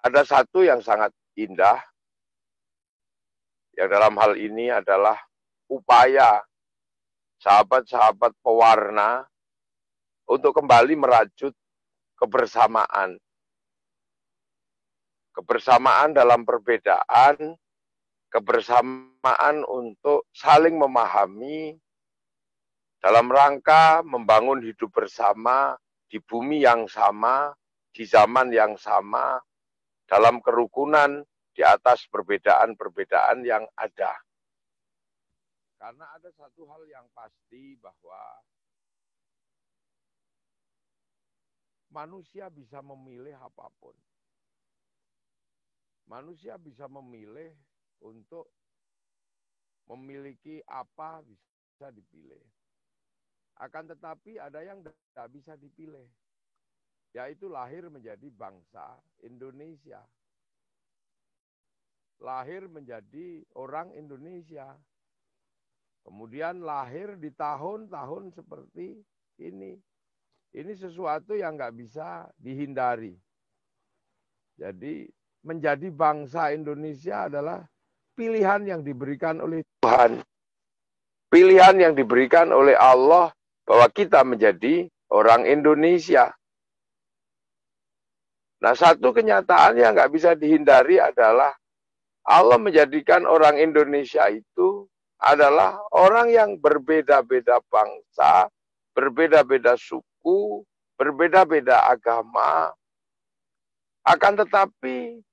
ada satu yang sangat indah, yang dalam hal ini adalah upaya sahabat-sahabat pewarna untuk kembali merajut kebersamaan. Kebersamaan dalam perbedaan, kebersamaan untuk saling memahami dalam rangka membangun hidup bersama di bumi yang sama, di zaman yang sama, dalam kerukunan di atas perbedaan-perbedaan yang ada. Karena ada satu hal yang pasti bahwa manusia bisa memilih apapun. Manusia bisa memilih untuk memiliki apa bisa dipilih. Akan tetapi ada yang tidak bisa dipilih, yaitu lahir menjadi bangsa Indonesia. Lahir menjadi orang Indonesia. Kemudian lahir di tahun-tahun seperti ini. Ini sesuatu yang nggak bisa dihindari. Jadi menjadi bangsa Indonesia adalah pilihan yang diberikan oleh Tuhan. Pilihan yang diberikan oleh Allah bahwa kita menjadi orang Indonesia. Nah, satu kenyataan yang nggak bisa dihindari adalah Allah menjadikan orang Indonesia itu adalah orang yang berbeda-beda bangsa, berbeda-beda suku, berbeda-beda agama. Akan tetapi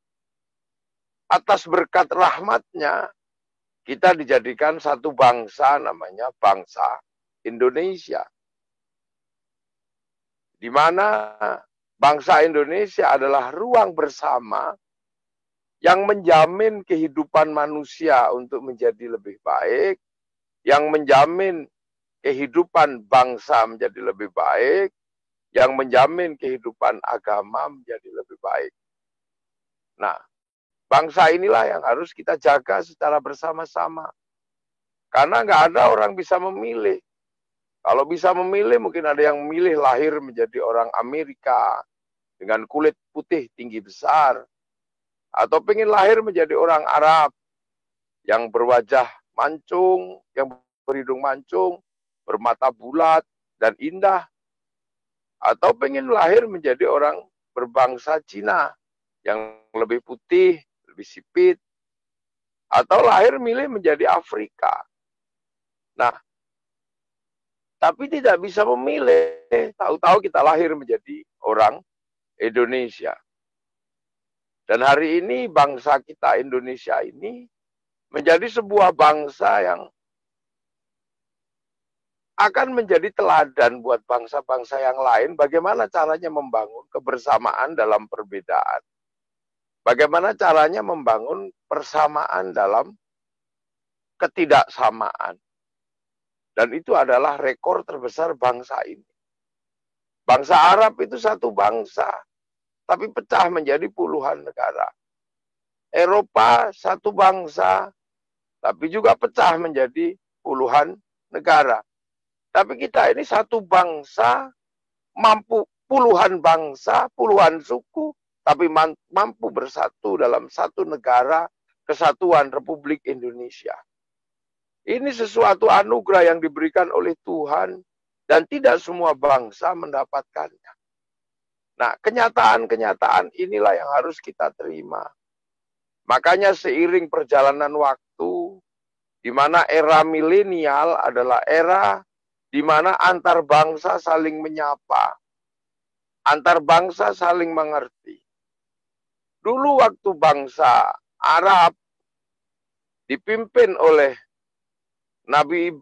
atas berkat rahmatnya, kita dijadikan satu bangsa namanya bangsa Indonesia. Di mana bangsa Indonesia adalah ruang bersama yang menjamin kehidupan manusia untuk menjadi lebih baik, yang menjamin kehidupan bangsa menjadi lebih baik, yang menjamin kehidupan agama menjadi lebih baik. Nah, bangsa inilah yang harus kita jaga secara bersama-sama. Karena nggak ada orang bisa memilih. Kalau bisa memilih, mungkin ada yang memilih lahir menjadi orang Amerika dengan kulit putih tinggi besar. Atau pengen lahir menjadi orang Arab yang berwajah mancung, yang berhidung mancung, bermata bulat dan indah. Atau pengen lahir menjadi orang berbangsa Cina yang lebih putih, lebih sipit, atau lahir milih menjadi Afrika. Nah, tapi tidak bisa memilih. Tahu-tahu kita lahir menjadi orang Indonesia. Dan hari ini bangsa kita Indonesia ini menjadi sebuah bangsa yang akan menjadi teladan buat bangsa-bangsa yang lain bagaimana caranya membangun kebersamaan dalam perbedaan. Bagaimana caranya membangun persamaan dalam ketidaksamaan. Dan itu adalah rekor terbesar bangsa ini. Bangsa Arab itu satu bangsa, tapi pecah menjadi puluhan negara. Eropa satu bangsa, tapi juga pecah menjadi puluhan negara. Tapi kita ini satu bangsa, mampu puluhan bangsa, puluhan suku, tapi mampu bersatu dalam satu negara, Kesatuan Republik Indonesia. Ini sesuatu anugerah yang diberikan oleh Tuhan, dan tidak semua bangsa mendapatkannya. Nah, kenyataan-kenyataan inilah yang harus kita terima. Makanya seiring perjalanan waktu, di mana era milenial adalah era di mana antar bangsa saling menyapa, antar bangsa saling mengerti. Dulu waktu bangsa Arab dipimpin oleh Nabi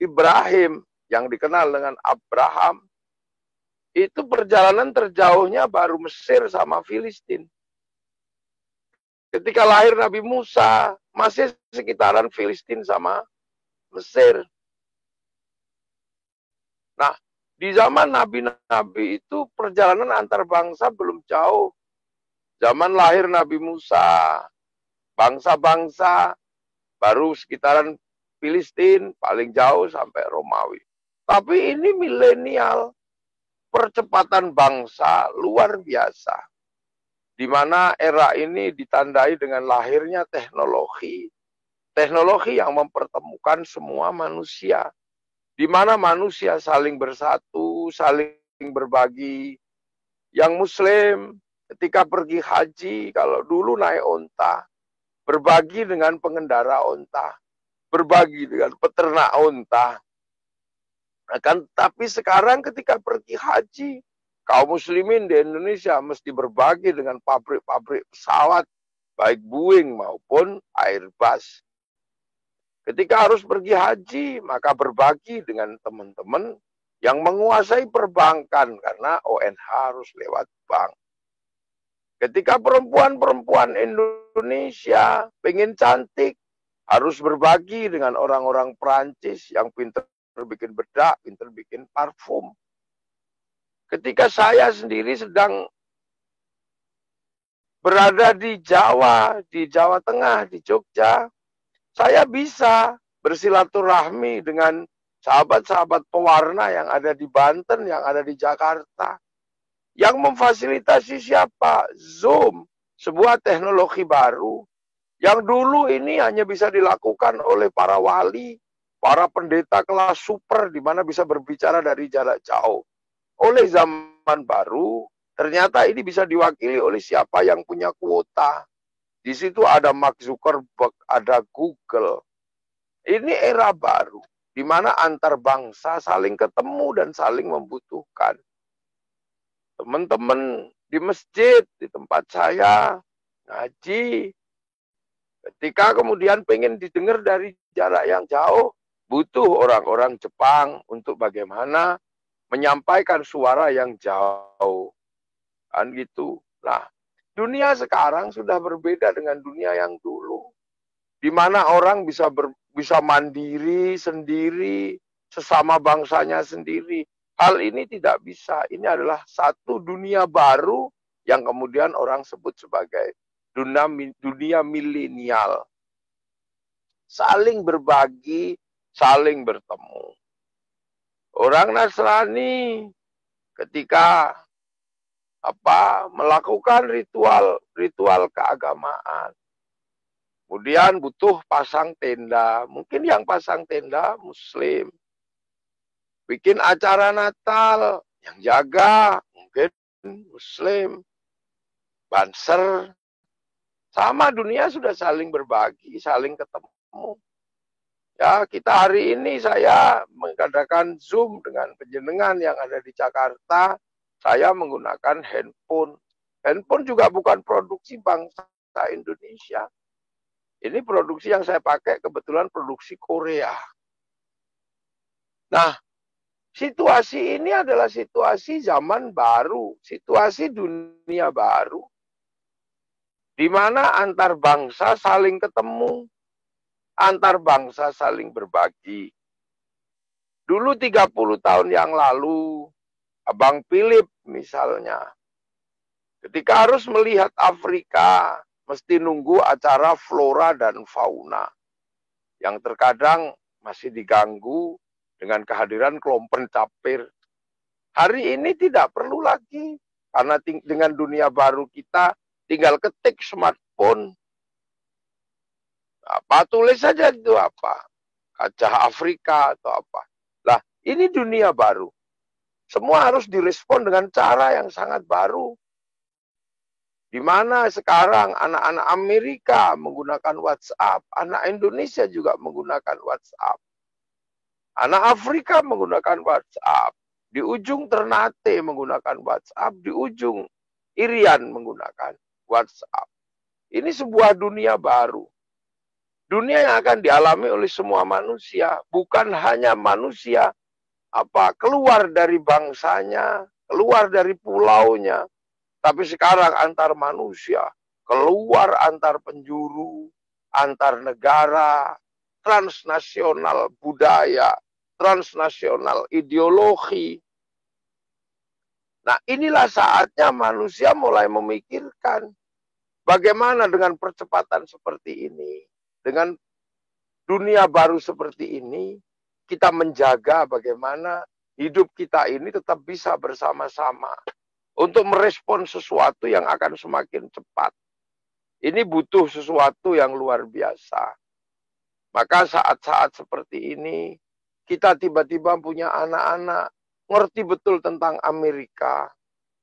Ibrahim yang dikenal dengan Abraham, itu perjalanan terjauhnya baru Mesir sama Filistin. Ketika lahir Nabi Musa, masih sekitaran Filistin sama Mesir. Nah, di zaman nabi-nabi itu perjalanan antar bangsa belum jauh. Zaman lahir Nabi Musa, bangsa-bangsa baru sekitaran Filistin, paling jauh sampai Romawi. Tapi ini milenial, percepatan bangsa luar biasa. di mana era ini ditandai dengan lahirnya teknologi. Teknologi yang mempertemukan semua manusia, di mana manusia saling bersatu, saling berbagi. Yang Muslim ketika pergi haji, kalau dulu naik onta, berbagi dengan pengendara onta, berbagi dengan peternak onta. Tapi sekarang ketika pergi haji, kaum muslimin di Indonesia mesti berbagi dengan pabrik-pabrik pesawat, baik Boeing maupun Airbus. Ketika harus pergi haji, maka berbagi dengan teman-teman yang menguasai perbankan, karena ONH harus lewat bank. Ketika perempuan-perempuan Indonesia pengen cantik, harus berbagi dengan orang-orang Perancis yang pintar bikin bedak, pintar bikin parfum. Ketika saya sendiri sedang berada di Jawa Tengah, di Jogja, saya bisa bersilaturahmi dengan sahabat-sahabat pewarna yang ada di Banten, yang ada di Jakarta. Yang memfasilitasi siapa? Zoom, sebuah teknologi baru. Yang dulu ini hanya bisa dilakukan oleh para wali, para pendeta kelas super, di mana bisa berbicara dari jarak jauh. Oleh zaman baru, ternyata ini bisa diwakili oleh siapa yang punya kuota. Di situ ada Mark Zuckerberg, ada Google. Ini era baru, di mana antar bangsa saling ketemu dan saling membutuhkan. Teman-teman di masjid, di tempat saya ngaji, ketika kemudian pengen didengar dari jarak yang jauh, butuh orang-orang Jepang untuk bagaimana menyampaikan suara yang jauh. Kan gitu. Nah, dunia sekarang sudah berbeda dengan dunia yang dulu. Di mana orang bisa mandiri sendiri, sesama bangsanya sendiri. Hal ini tidak bisa. Ini adalah satu dunia baru yang kemudian orang sebut sebagai dunia milenial. Saling berbagi, saling bertemu. Orang Nasrani ketika melakukan ritual keagamaan, kemudian butuh pasang tenda. Mungkin yang pasang tenda Muslim. Bikin acara Natal, yang jaga mungkin Muslim. Banser. Sama, dunia sudah saling berbagi, saling ketemu. Ya, kita hari ini saya mengadakan Zoom dengan penjenengan yang ada di Jakarta. Saya menggunakan handphone. Handphone juga bukan produksi bangsa Indonesia. Ini produksi yang saya pakai kebetulan produksi Korea. Nah, situasi ini adalah situasi zaman baru, situasi dunia baru, di mana antar bangsa saling ketemu, antar bangsa saling berbagi. Dulu 30 tahun yang lalu, Abang Philip misalnya, ketika harus melihat Afrika, mesti nunggu acara flora dan fauna, yang terkadang masih diganggu dengan kehadiran kelompok capir. Hari ini tidak perlu lagi, karena dengan dunia baru kita tinggal ketik smartphone. Tulis saja itu apa? Gajah Afrika atau apa. Lah, ini dunia baru. Semua harus direspon dengan cara yang sangat baru. Di mana sekarang anak-anak Amerika menggunakan WhatsApp, anak Indonesia juga menggunakan WhatsApp. Anak Afrika menggunakan WhatsApp, di ujung Ternate menggunakan WhatsApp, di ujung Irian menggunakan WhatsApp. Ini sebuah dunia baru. Dunia yang akan dialami oleh semua manusia, bukan hanya manusia keluar dari bangsanya, keluar dari pulaunya, tapi sekarang antar manusia, keluar antar penjuru, antar negara, transnasional budaya, transnasional ideologi. Nah, inilah saatnya manusia mulai memikirkan bagaimana dengan percepatan seperti ini, dengan dunia baru seperti ini, kita menjaga bagaimana hidup kita ini tetap bisa bersama-sama. untuk merespon sesuatu yang akan semakin cepat. Ini butuh sesuatu yang luar biasa. Maka saat-saat seperti ini, kita tiba-tiba punya anak-anak ngerti betul tentang Amerika.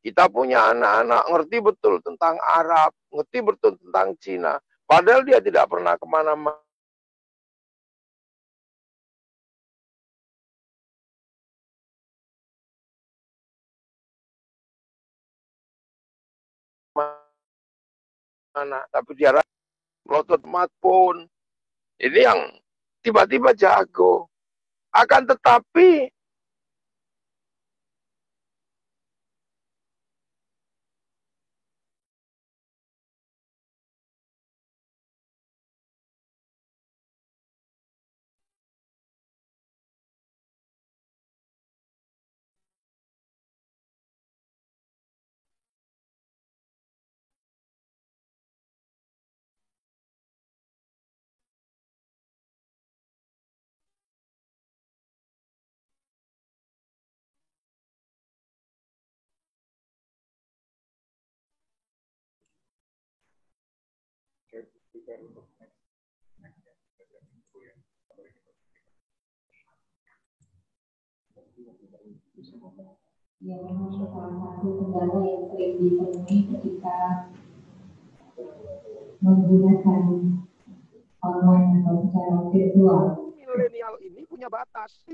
Kita punya anak-anak ngerti betul tentang Arab, ngerti betul tentang Cina. Padahal dia tidak pernah kemana-mana. Tapi dia melotot smartphone. Ini yang tiba-tiba jago. Akan tetapi Ya, memang salah satu kendala yang sering ditemui ketika menggunakan online atau secara virtual. Milenial ini punya batas.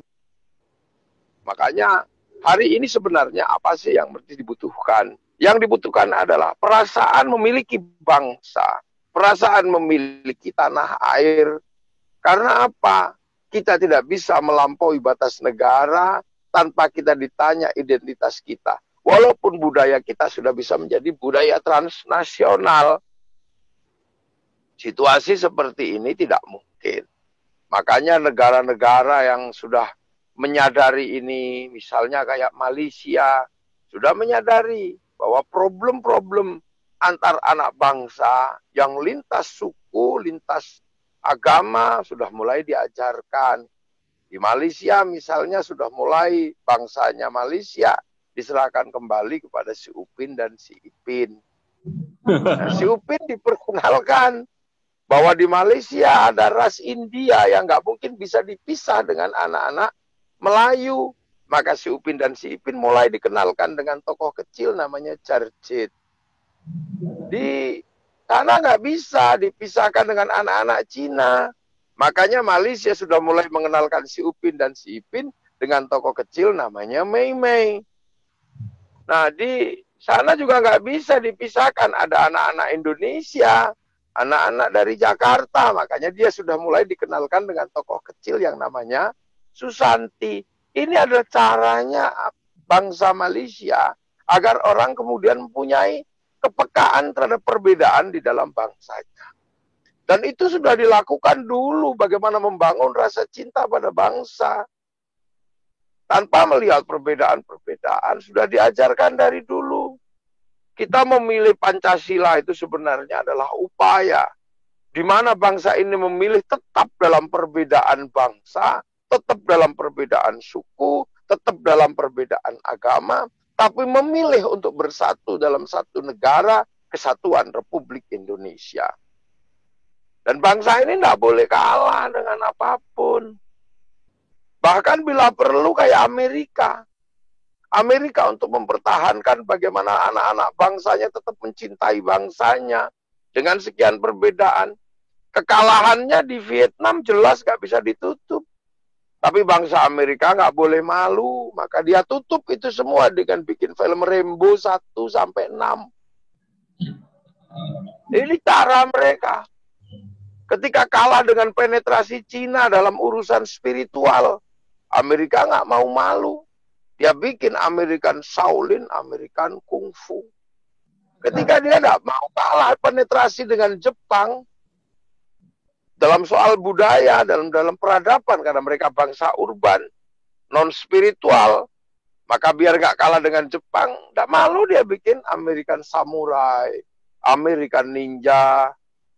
Makanya hari ini sebenarnya apa sih yang mesti dibutuhkan? Yang dibutuhkan adalah perasaan memiliki bangsa, perasaan memiliki tanah air. Karena apa? Kita tidak bisa melampaui batas negara tanpa kita ditanya identitas kita. Walaupun budaya kita sudah bisa menjadi budaya transnasional, situasi seperti ini tidak mungkin. Makanya negara-negara yang sudah menyadari ini, misalnya kayak Malaysia, sudah menyadari bahwa problem-problem antar anak bangsa yang lintas suku, lintas agama sudah mulai diajarkan. Di Malaysia misalnya sudah mulai bangsanya Malaysia diserahkan kembali kepada si Upin dan si Ipin. Nah, si Upin diperkenalkan bahwa di Malaysia ada ras India yang nggak mungkin bisa dipisah dengan anak-anak Melayu. Maka si Upin dan si Ipin mulai dikenalkan dengan tokoh kecil namanya Jarjit. Di sana nggak bisa dipisahkan dengan anak-anak Cina. Makanya Malaysia sudah mulai mengenalkan si Upin dan si Ipin dengan tokoh kecil namanya Mei Mei. Nah, di sana juga nggak bisa dipisahkan. Ada anak-anak Indonesia, anak-anak dari Jakarta. Makanya dia sudah mulai dikenalkan dengan tokoh kecil yang namanya Susanti. Ini adalah caranya bangsa Malaysia agar orang kemudian mempunyai kepekaan terhadap perbedaan di dalam bangsanya. Dan itu sudah dilakukan dulu, bagaimana membangun rasa cinta pada bangsa. Tanpa melihat perbedaan-perbedaan, sudah diajarkan dari dulu. Kita memilih Pancasila itu sebenarnya adalah upaya di mana bangsa ini memilih tetap dalam perbedaan bangsa, tetap dalam perbedaan suku, tetap dalam perbedaan agama, tapi memilih untuk bersatu dalam satu negara, Kesatuan Republik Indonesia. Dan bangsa ini tidak boleh kalah dengan apapun. Bahkan bila perlu kayak Amerika. Amerika untuk mempertahankan bagaimana anak-anak bangsanya tetap mencintai bangsanya. Dengan sekian perbedaan. Kekalahannya di Vietnam jelas gak bisa ditutup. Tapi bangsa Amerika gak boleh malu. Maka dia tutup itu semua dengan bikin film Rambo 1-6. Ini cara mereka. Ketika kalah dengan penetrasi Cina dalam urusan spiritual, Amerika nggak mau malu. Dia bikin American Shaolin, American Kung Fu. Ketika dia nggak mau kalah penetrasi dengan Jepang, dalam soal budaya, dalam peradaban, karena mereka bangsa urban, non-spiritual, maka biar nggak kalah dengan Jepang, nggak malu dia bikin American Samurai, American Ninja.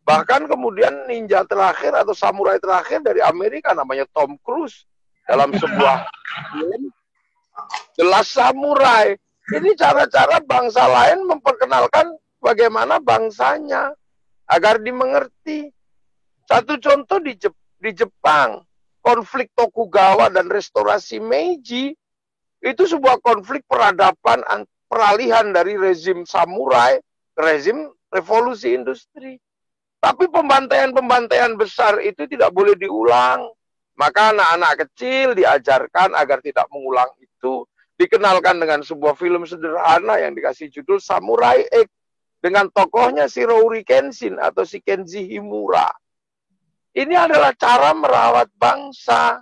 Bahkan kemudian ninja terakhir atau samurai terakhir dari Amerika namanya Tom Cruise. Dalam sebuah film, The Last Samurai. Ini cara-cara bangsa lain memperkenalkan bagaimana bangsanya agar dimengerti. Satu contoh di Jepang, konflik Tokugawa dan restorasi Meiji itu sebuah konflik peradaban, peralihan dari rezim samurai ke rezim revolusi industri. Tapi pembantaian-pembantaian besar itu tidak boleh diulang. Maka anak-anak kecil diajarkan agar tidak mengulang itu. Dikenalkan dengan sebuah film sederhana yang dikasih judul Samurai X. Dengan tokohnya Shirouri Kenshin atau si Kenji Himura. Ini adalah cara merawat bangsa.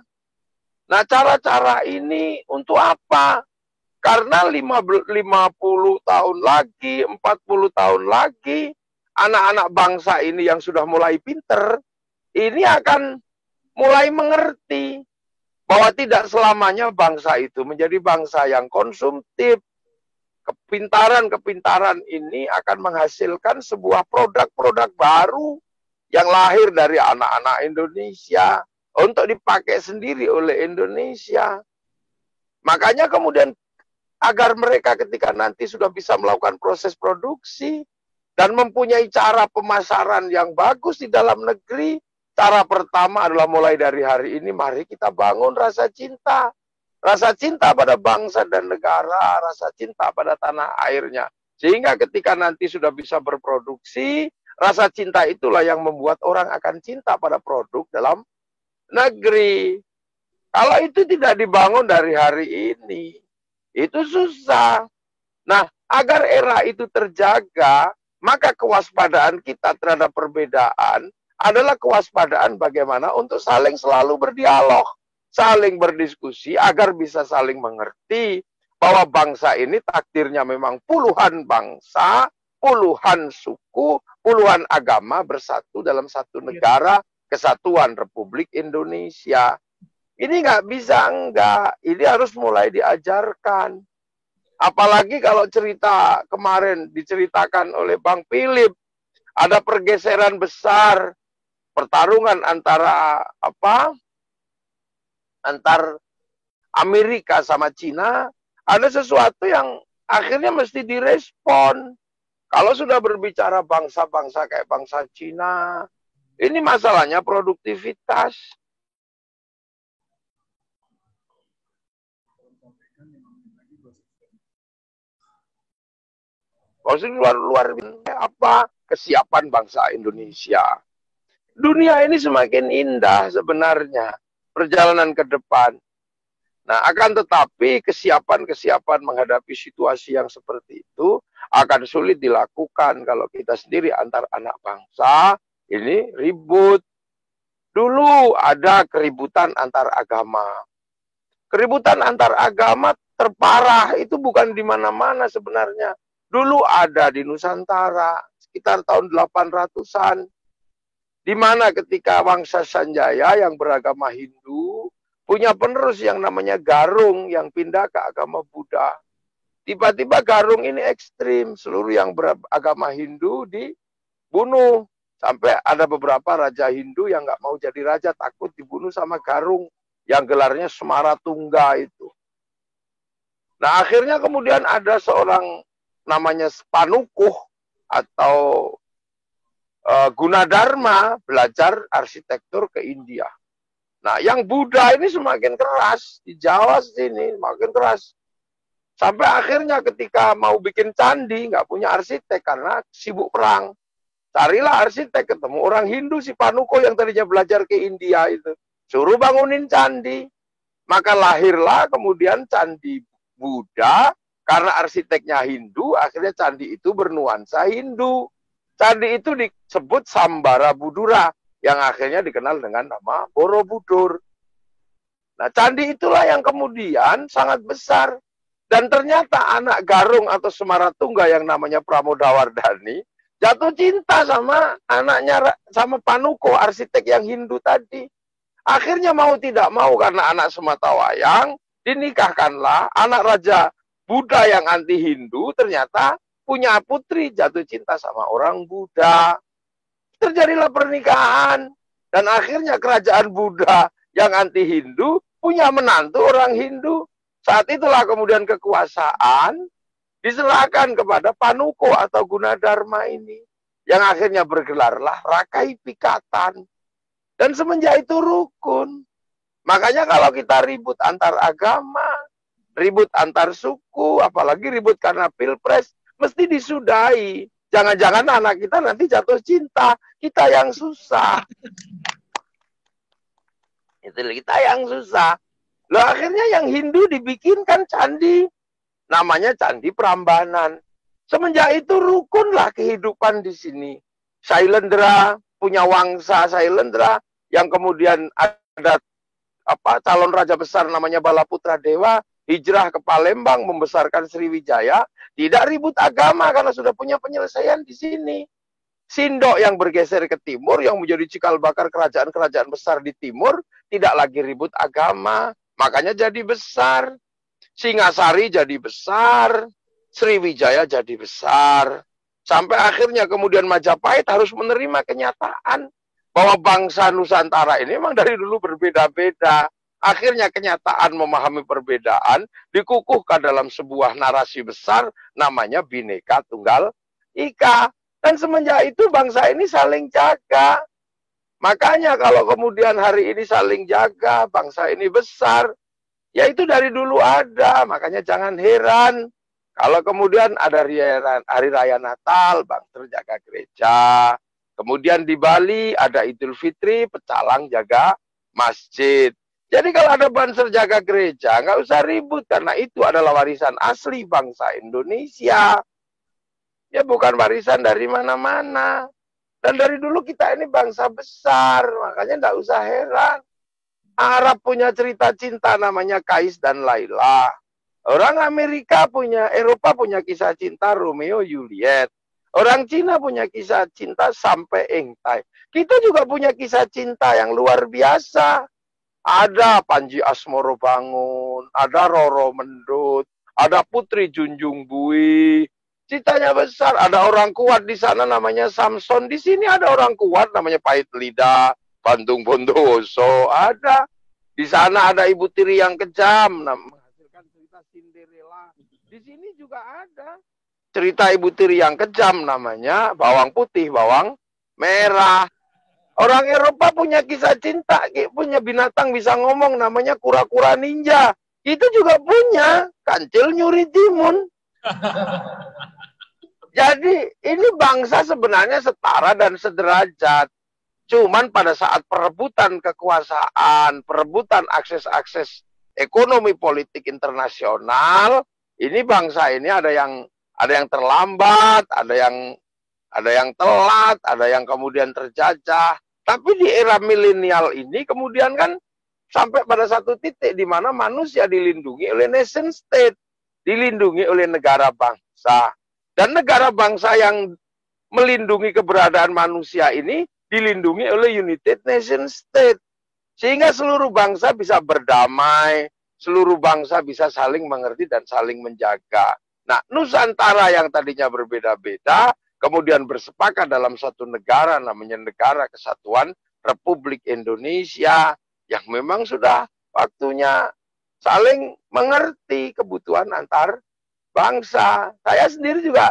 Nah, cara-cara ini untuk apa? Karena 50 tahun lagi, 40 tahun lagi, anak-anak bangsa ini yang sudah mulai pinter, ini akan mulai mengerti bahwa tidak selamanya bangsa itu menjadi bangsa yang konsumtif. Kepintaran-kepintaran ini akan menghasilkan sebuah produk-produk baru yang lahir dari anak-anak Indonesia untuk dipakai sendiri oleh Indonesia. Makanya kemudian agar mereka ketika nanti sudah bisa melakukan proses produksi dan mempunyai cara pemasaran yang bagus di dalam negeri, cara pertama adalah mulai dari hari ini, mari kita bangun rasa cinta. Rasa cinta pada bangsa dan negara, rasa cinta pada tanah airnya. Sehingga ketika nanti sudah bisa berproduksi, rasa cinta itulah yang membuat orang akan cinta pada produk dalam negeri. Kalau itu tidak dibangun dari hari ini, itu susah. Nah, agar era itu terjaga, maka kewaspadaan kita terhadap perbedaan adalah kewaspadaan bagaimana untuk saling selalu berdialog, saling berdiskusi agar bisa saling mengerti bahwa bangsa ini takdirnya memang puluhan bangsa, puluhan suku, puluhan agama bersatu dalam satu negara, Kesatuan Republik Indonesia. Ini nggak bisa enggak, ini harus mulai diajarkan. Apalagi kalau cerita kemarin diceritakan oleh Bang Philip, ada pergeseran besar, pertarungan antara antar Amerika sama Cina, ada sesuatu yang akhirnya mesti direspon. Kalau sudah berbicara bangsa-bangsa kayak bangsa Cina, ini masalahnya produktivitas. Maksudnya luar apa kesiapan bangsa Indonesia. Dunia ini semakin indah sebenarnya perjalanan ke depan. Nah, akan tetapi kesiapan menghadapi situasi yang seperti itu akan sulit dilakukan kalau kita sendiri antar anak bangsa ini ribut. Dulu ada keributan antar agama. Keributan antar agama terparah itu bukan di mana-mana sebenarnya. Dulu ada di Nusantara, sekitar tahun 800-an, di mana ketika Wangsa Sanjaya yang beragama Hindu, punya penerus yang namanya Garung, yang pindah ke agama Buddha. Tiba-tiba Garung ini ekstrim, seluruh yang beragama Hindu dibunuh. Sampai ada beberapa raja Hindu yang nggak mau jadi raja, takut dibunuh sama Garung, yang gelarnya Semaratungga itu. Nah, akhirnya kemudian ada seorang namanya Panukuh atau Gunadarma belajar arsitektur ke India. Nah, yang Buddha ini semakin keras di Jawa sini, semakin keras. Sampai akhirnya ketika mau bikin candi nggak punya arsitek karena sibuk perang. Carilah arsitek, ketemu orang Hindu si Panukuh yang tadinya belajar ke India itu, suruh bangunin candi. Maka lahirlah kemudian candi Buddha. Karena arsiteknya Hindu, akhirnya candi itu bernuansa Hindu. Candi itu disebut Sambara Budura, yang akhirnya dikenal dengan nama Borobudur. Nah, candi itulah yang kemudian sangat besar. Dan ternyata anak Garung atau Semaratungga yang namanya Pramodawardhani, jatuh cinta sama anaknya, sama Panukuh, arsitek yang Hindu tadi. Akhirnya mau tidak mau, karena anak sematawayang, dinikahkanlah anak Raja Buddha yang anti Hindu ternyata punya putri jatuh cinta sama orang Buddha. Terjadilah pernikahan. Dan akhirnya kerajaan Buddha yang anti Hindu punya menantu orang Hindu. Saat itulah kemudian kekuasaan diserahkan kepada Panuko atau Gunadarma ini. Yang akhirnya bergelarlah Rakai Pikatan. Dan semenjak itu rukun. Makanya kalau kita ribut antar agama, ribut antar suku, apalagi ribut karena pilpres, mesti disudahi. Jangan-jangan anak kita nanti jatuh cinta, kita yang susah. Itu kita yang susah. Loh akhirnya yang Hindu dibikinkan candi, namanya Candi Prambanan. Semenjak itu rukunlah kehidupan di sini. Sailendra punya wangsa Sailendra yang kemudian ada calon raja besar namanya Balaputra Dewa, hijrah ke Palembang membesarkan Sriwijaya, tidak ribut agama karena sudah punya penyelesaian di sini. Sindok yang bergeser ke timur, yang menjadi cikal bakar kerajaan-kerajaan besar di timur, tidak lagi ribut agama, makanya jadi besar. Singasari jadi besar, Sriwijaya jadi besar. Sampai akhirnya kemudian Majapahit harus menerima kenyataan bahwa bangsa Nusantara ini memang dari dulu berbeda-beda. Akhirnya kenyataan memahami perbedaan dikukuhkan dalam sebuah narasi besar namanya Bhinneka Tunggal Ika. Dan semenjak itu bangsa ini saling jaga. Makanya kalau kemudian hari ini saling jaga, bangsa ini besar, ya itu dari dulu ada. Makanya jangan heran kalau kemudian ada hari raya Natal, Banser jaga gereja. Kemudian di Bali ada Idul Fitri, pecalang jaga masjid. Jadi kalau ada Banser jaga gereja, nggak usah ribut, karena itu adalah warisan asli bangsa Indonesia. Ya bukan warisan dari mana-mana. Dan dari dulu kita ini bangsa besar, makanya nggak usah heran. Arab punya cerita cinta namanya Kais dan Laila. Orang Amerika punya, Eropa punya kisah cinta Romeo Juliet. Orang Cina punya kisah cinta sampai Engtai. Kita juga punya kisah cinta yang luar biasa. Ada Panji Asmoro Bangun, ada Roro Mendut, ada Putri Junjung Bui. Citanya besar, ada orang kuat di sana namanya Samson. Di sini ada orang kuat namanya Pahit Lida, Bantung Bondowoso, ada. Di sana ada Ibu Tiri yang kejam, menghasilkan cerita Cinderella. Di sini juga ada cerita Ibu Tiri yang kejam, namanya Bawang Putih, Bawang Merah. Orang Eropa punya kisah cinta, punya binatang bisa ngomong, namanya kura-kura ninja. Itu juga punya, Kancil Nyuri Timun. Jadi ini bangsa sebenarnya setara dan sederajat. Cuman pada saat perebutan kekuasaan, perebutan akses-akses ekonomi politik internasional, ini bangsa ini ada yang terlambat, ada yang telat, ada yang kemudian terjajah. Tapi di era milenial ini kemudian kan sampai pada satu titik di mana manusia dilindungi oleh nation state, dilindungi oleh negara bangsa. Dan negara bangsa yang melindungi keberadaan manusia ini dilindungi oleh United Nation State. Sehingga seluruh bangsa bisa berdamai, seluruh bangsa bisa saling mengerti dan saling menjaga. Nah, Nusantara yang tadinya berbeda-beda, kemudian bersepakat dalam satu negara, namanya Negara Kesatuan Republik Indonesia, yang memang sudah waktunya saling mengerti kebutuhan antar bangsa. Saya sendiri juga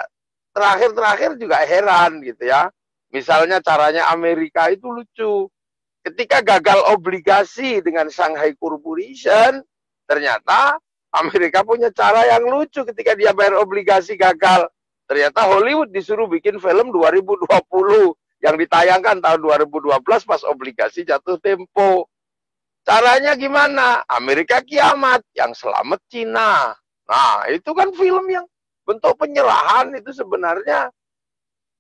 terakhir-terakhir juga heran gitu ya. Misalnya caranya Amerika itu lucu. Ketika gagal obligasi dengan Shanghai Corporation, ternyata Amerika punya cara yang lucu ketika dia bayar obligasi gagal. Ternyata Hollywood disuruh bikin film 2020 yang ditayangkan tahun 2012 pas obligasi jatuh tempo. Caranya gimana? Amerika kiamat, yang selamat Cina. Nah, itu kan film yang bentuk penyerahan itu sebenarnya.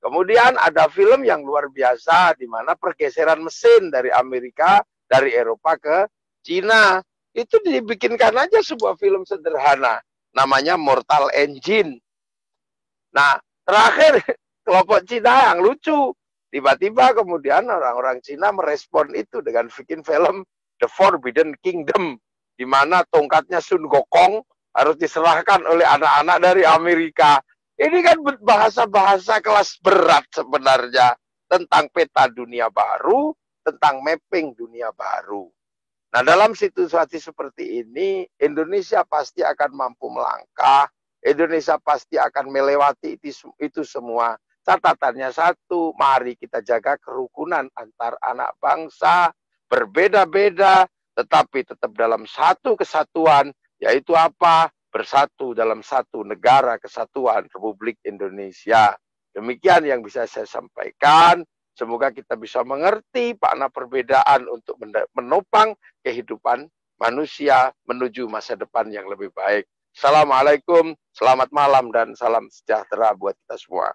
Kemudian ada film yang luar biasa, di mana pergeseran mesin dari Amerika, dari Eropa ke Cina. Itu dibikinkan aja sebuah film sederhana, namanya Mortal Engine. Nah, terakhir kelompok Cina yang lucu. Tiba-tiba kemudian orang-orang Cina merespon itu dengan bikin film The Forbidden Kingdom, di mana tongkatnya Sun Gokong harus diserahkan oleh anak-anak dari Amerika. Ini kan bahasa-bahasa kelas berat sebenarnya tentang peta dunia baru, tentang mapping dunia baru. Nah, dalam situasi seperti ini, Indonesia pasti akan mampu melangkah Indonesia pasti akan melewati itu semua. Catatannya satu, mari kita jaga kerukunan antar anak bangsa, berbeda-beda, tetapi tetap dalam satu kesatuan, yaitu apa? Bersatu dalam satu negara kesatuan Republik Indonesia. Demikian yang bisa saya sampaikan. Semoga kita bisa mengerti makna perbedaan untuk menopang kehidupan manusia menuju masa depan yang lebih baik. Assalamualaikum, selamat malam, dan salam sejahtera buat kita semua.